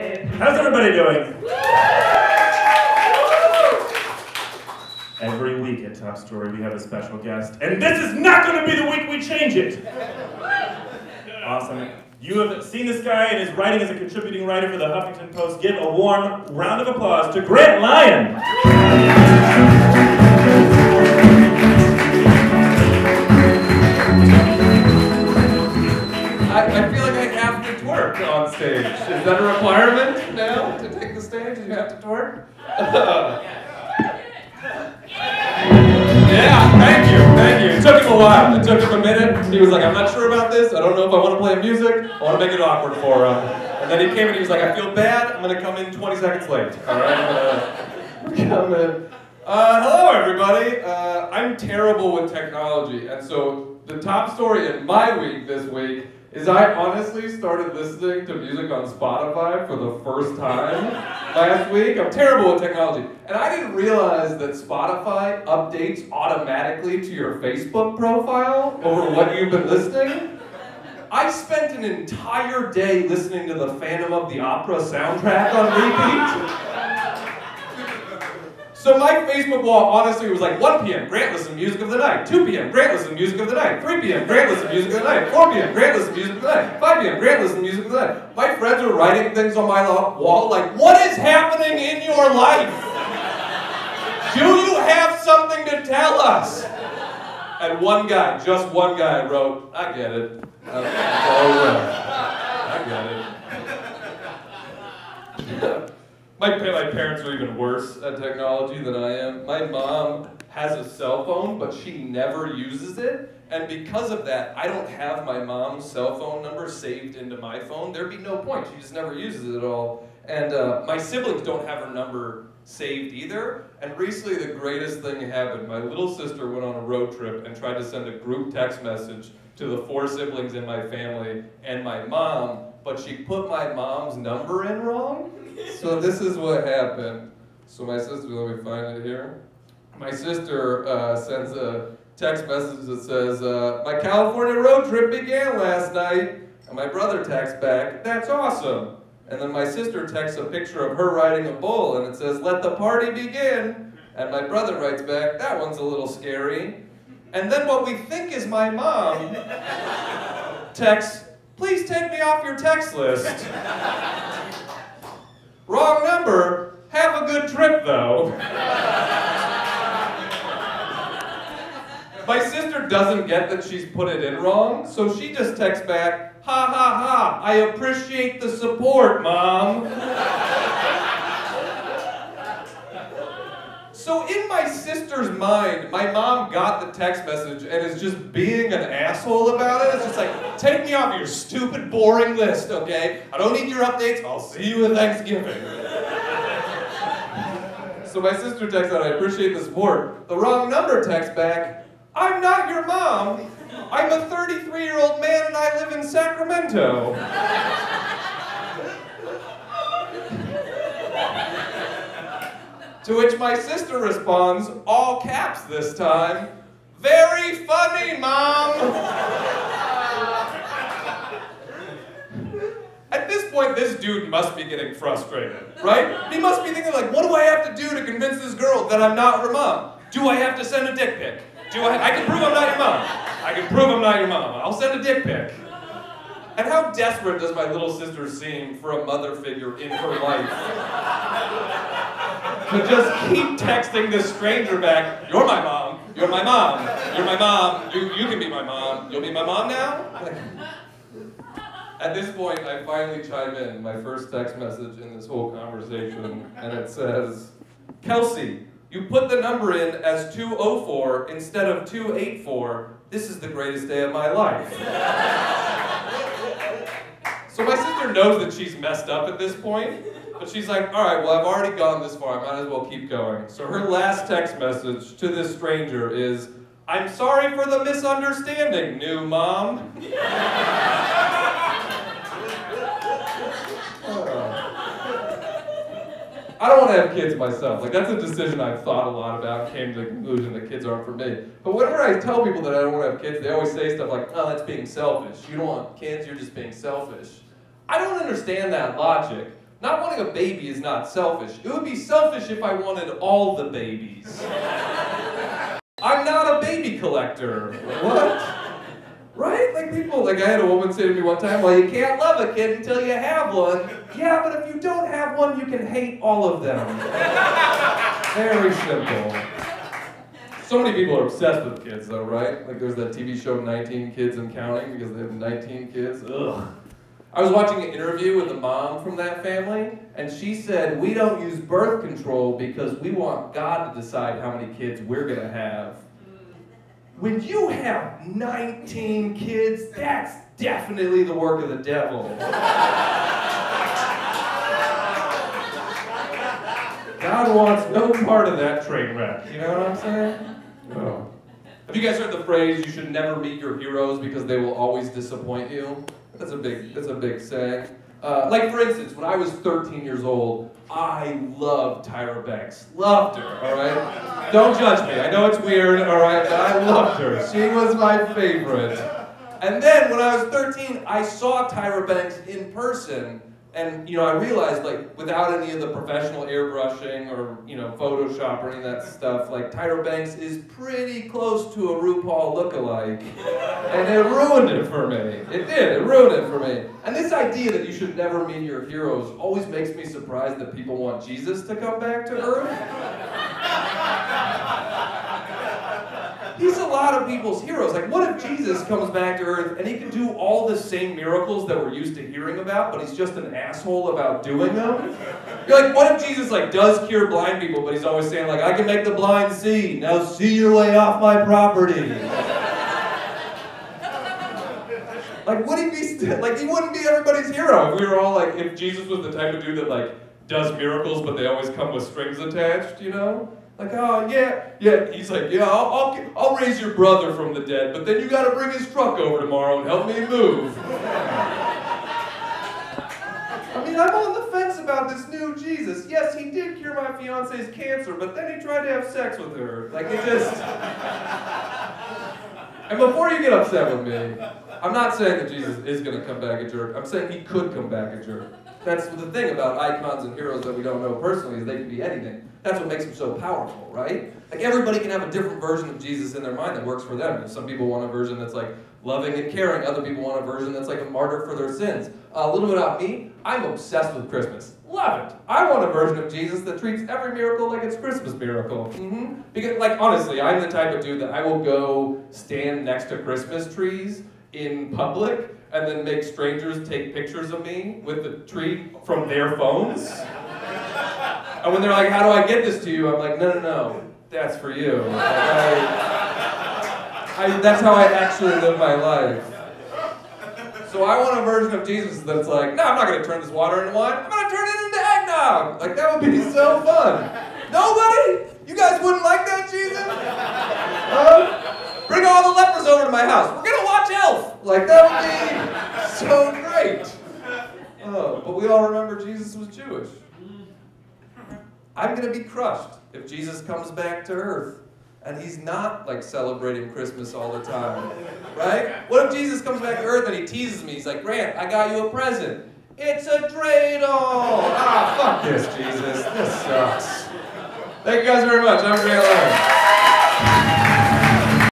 How's everybody doing? Every week at Top Story we have a special guest, and this is not going to be the week we change it! Awesome. You have seen this guy and his writing as a contributing writer for the Huffington Post. Give a warm round of applause to Grant Lyon! I feel like I have to twerk on stage. Is that a requirement now to take the stage? You have to twerk? Yeah, thank you. It took him a while. It took him a minute. He was like, I'm not sure about this. I don't know if I want to play music. I want to make it awkward for him. And then he came and he was like, I feel bad. I'm going to come in 20 seconds late. All right? I'm going to come in. Hello, everybody. I'm terrible with technology. And so the top story in my week this week is I honestly started listening to music on Spotify for the first time last week. I'm terrible with technology. And I didn't realize that Spotify updates automatically to your Facebook profile over what you've been listening. I spent an entire day listening to the Phantom of the Opera soundtrack on repeat. So my Facebook wall honestly was like 1 p.m. Grant listen music of the night, 2 p.m. Grant listen music of the night, 3 p.m. Grant listen music of the night, 4 p.m. Grant listen music of the night, 5 p.m. Grant listen music of the night. My friends were writing things on my wall like, what is happening in your life? Do you have something to tell us? And one guy, just one guy wrote, I get it. I get it. My parents are even worse at technology than I am. My mom has a cell phone, but she never uses it. And because of that, I don't have my mom's cell phone number saved into my phone. There'd be no point. She just never uses it at all. And my siblings don't have her number saved either. And recently, the greatest thing happened. My little sister went on a road trip and tried to send a group text message to the 4 siblings in my family and my mom, but she put my mom's number in wrong. So this is what happened. So my sister, let me find it here. My sister sends a text message that says, my California road trip began last night. And my brother texts back, that's awesome. And then my sister texts a picture of her riding a bull and it says, let the party begin. And my brother writes back, that one's a little scary. And then what we think is my mom texts, please take me off your text list. Wrong number. Have a good trip, though. My sister doesn't get that she's put it in wrong, so she just texts back, ha ha ha, I appreciate the support, Mom. So in my sister's mind, my mom got the text message and is just being an asshole about it. It's just like, take me off your stupid, boring list, okay? I don't need your updates. I'll see you at Thanksgiving. So my sister texts out, I appreciate the support. The wrong number texts back, I'm not your mom. I'm a 33-year-old man and I live in Sacramento. To which my sister responds, all caps this time, very funny, Mom! At this point, this dude must be getting frustrated, right? He must be thinking like, what do I have to do to convince this girl that I'm not her mom? Do I have to send a dick pic? I can prove I'm not your mom. I can prove I'm not your mom. I'll send a dick pic. And how desperate does my little sister seem for a mother figure in her life? To just keep texting this stranger back, you're my mom, you're my mom, you're my mom, you can be my mom, you'll be my mom now? At this point, I finally chime in, my first text message in this whole conversation, and it says, Kelsey, you put the number in as 204 instead of 284. This is the greatest day of my life. So my sister knows that she's messed up at this point, but she's like, all right, well, I've already gone this far. I might as well keep going. So her last text message to this stranger is, I'm sorry for the misunderstanding, new mom. I don't want to have kids myself. Like, that's a decision I've thought a lot about, came to the conclusion that kids aren't for me. But whenever I tell people that I don't want to have kids, they always say stuff like, oh, that's being selfish. You don't want kids, you're just being selfish. I don't understand that logic, Not wanting a baby is not selfish. It would be selfish if I wanted all the babies. I'm not a baby collector. What? Right? Like people, like I had a woman say to me one time, well, you can't love a kid until you have one. Yeah, but if you don't have one, you can hate all of them. Very simple. So many people are obsessed with kids though, right? Like there's that TV show 19 Kids and Counting because they have 19 kids. Ugh. I was watching an interview with a mom from that family, and she said, we don't use birth control because we want God to decide how many kids we're gonna have. When you have 19 kids, that's definitely the work of the devil. God wants no part of that train wreck, you know what I'm saying? No. Have you guys heard the phrase, you should never meet your heroes because they will always disappoint you? That's a big saying. Like for instance, when I was 13 years old, I loved Tyra Banks. Loved her, all right? Don't judge me, I know it's weird, all right? But I loved her. She was my favorite. And then when I was 13, I saw Tyra Banks in person. And, I realized, like, without any of the professional airbrushing or, Photoshop or any of that stuff, like, Tyra Banks is pretty close to a RuPaul lookalike. And it ruined it for me. It did. It ruined it for me. And this idea that you should never meet your heroes always makes me surprised that people want Jesus to come back to Earth. He's a lot of people's heroes. Like, what if Jesus comes back to Earth and he can do all the same miracles that we're used to hearing about, but he's just an asshole about doing them? You're like, what if Jesus, like, does cure blind people, but he's always saying, like, I can make the blind see. Now see your way off my property. Like, would he be, like, he wouldn't be everybody's hero if we were all, like, if Jesus was the type of dude that, like, does miracles, but they always come with strings attached, Like, oh, yeah, he's like, yeah, I'll raise your brother from the dead, but then you gotta bring his truck over tomorrow and help me move. I mean, I'm on the fence about this new Jesus. Yes, he did cure my fiance's cancer, but then he tried to have sex with her. Like, it just... And before you get upset with me, I'm not saying that Jesus is gonna come back a jerk. I'm saying he could come back a jerk. That's the thing about icons and heroes that we don't know personally, is they can be anything. That's what makes them so powerful, right? Like everybody can have a different version of Jesus in their mind that works for them. Some people want a version that's like loving and caring. Other people want a version that's like a martyr for their sins. A little bit about me, I'm obsessed with Christmas. Love it. I want a version of Jesus that treats every miracle like it's Christmas miracle. Because, like, honestly, I'm the type of dude that I will go stand next to Christmas trees in public and then make strangers take pictures of me with the tree from their phones. And when they're like, how do I get this to you? I'm like, no, that's for you. That's how I actually live my life. So I want a version of Jesus that's like, no, I'm not going to turn this water into wine. I'm going to turn it into eggnog. Like, that would be so fun. Nobody? You guys wouldn't like that, Jesus? Bring all the lepers over to my house. We're going to watch Elf. Like, that would be so great. Oh, but we all remember Jesus was Jewish. I'm going to be crushed if Jesus comes back to Earth and he's not, like, celebrating Christmas all the time, right? What if Jesus comes back to Earth and he teases me? He's like, Grant, I got you a present. It's a dreidel. Ah, fuck this, Jesus. This sucks. Thank you guys very much. I'm Grant Lyon.